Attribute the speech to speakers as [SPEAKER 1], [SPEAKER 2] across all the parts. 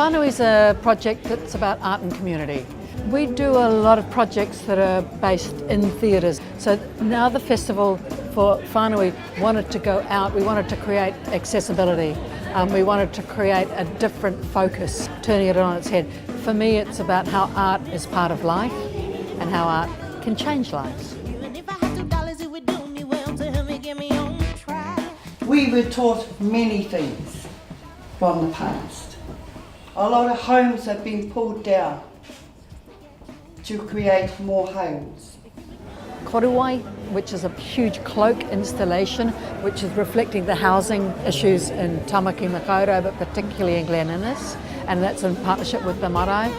[SPEAKER 1] Whānui is a project that's about art and community. We do a lot of projects that are based in theatres. So now the festival for Whānui wanted to go out, we wanted to create accessibility. We wanted to create a different focus, turning it on its head. For me, it's about how art is part of life and how art can change lives.
[SPEAKER 2] We were taught many things from the past. A lot of homes have been pulled down to create more homes.
[SPEAKER 1] Whānui, which is a huge cloak installation, which is reflecting the housing issues in Tamaki Makaurau, but particularly in Glen Innes, and that's in partnership with the marae.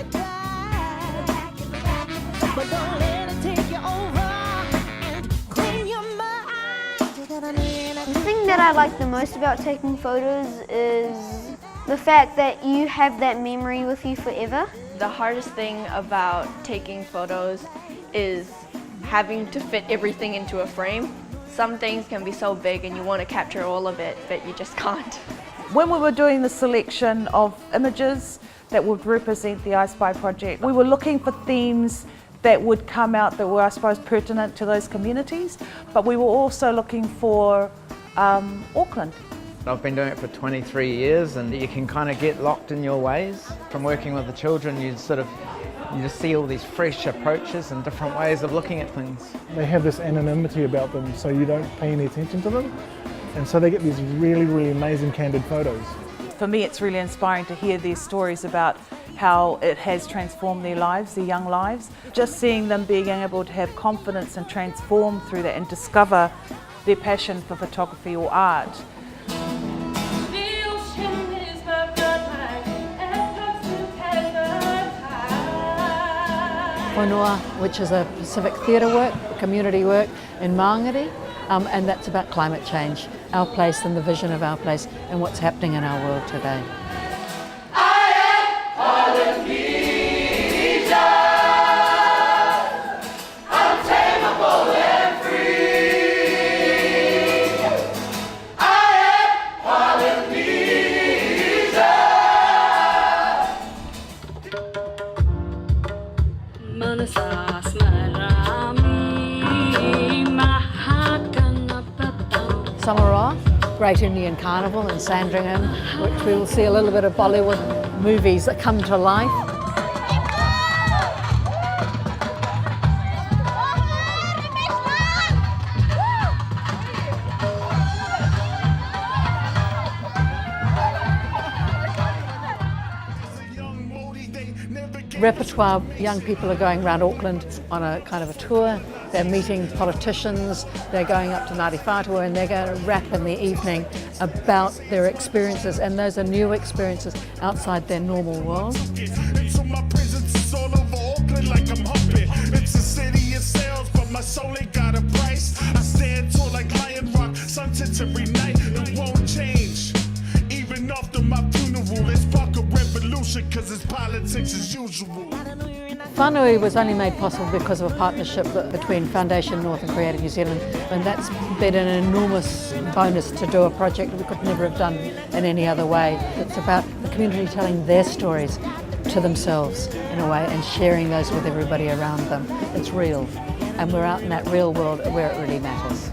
[SPEAKER 3] The thing that I like the most about taking photos is the fact that you have that memory with you forever.
[SPEAKER 4] The hardest thing about taking photos is having to fit everything into a frame. Some things can be so big and you want to capture all of it, but you just can't.
[SPEAKER 5] When we were doing the selection of images that would represent the I Spy project, we were looking for themes that would come out that were, I suppose, pertinent to those communities, but we were also looking for Auckland.
[SPEAKER 6] I've been doing it for 23 years and you can kind of get locked in your ways. From working with the children, you just see all these fresh approaches and different ways of looking at things.
[SPEAKER 7] They have this anonymity about them, so you don't pay any attention to them, and so they get these really, really amazing candid photos.
[SPEAKER 5] For me, it's really inspiring to hear these stories about how it has transformed their lives, their young lives. Just seeing them being able to have confidence and transform through that and discover their passion for photography or art.
[SPEAKER 1] Whānui, which is a Pacific theatre work, community work in Māngere, and that's about climate change, our place and the vision of our place and what's happening in our world today. Samoa, Great Indian Carnival in Sandringham, which we will see a little bit of Bollywood movies that come to life. Repertoire, young people are going around Auckland on a kind of a tour. They're meeting politicians, they're going up to Ngāti Whātua and they're going to rap in the evening about their experiences, and those are new experiences outside their normal world.
[SPEAKER 8] It's a city in sales, but my soul ain't got a price. I stand tall like Lion Rock, sunsets every night, it won't change. Even after my funeral, let's spark a revolution, cause it's politics as usual.
[SPEAKER 1] Whānui was only made possible because of a partnership between Foundation North and Creative New Zealand, and that's been an enormous bonus to do a project we could never have done in any other way. It's about the community telling their stories to themselves in a way and sharing those with everybody around them. It's real, and we're out in that real world where it really matters.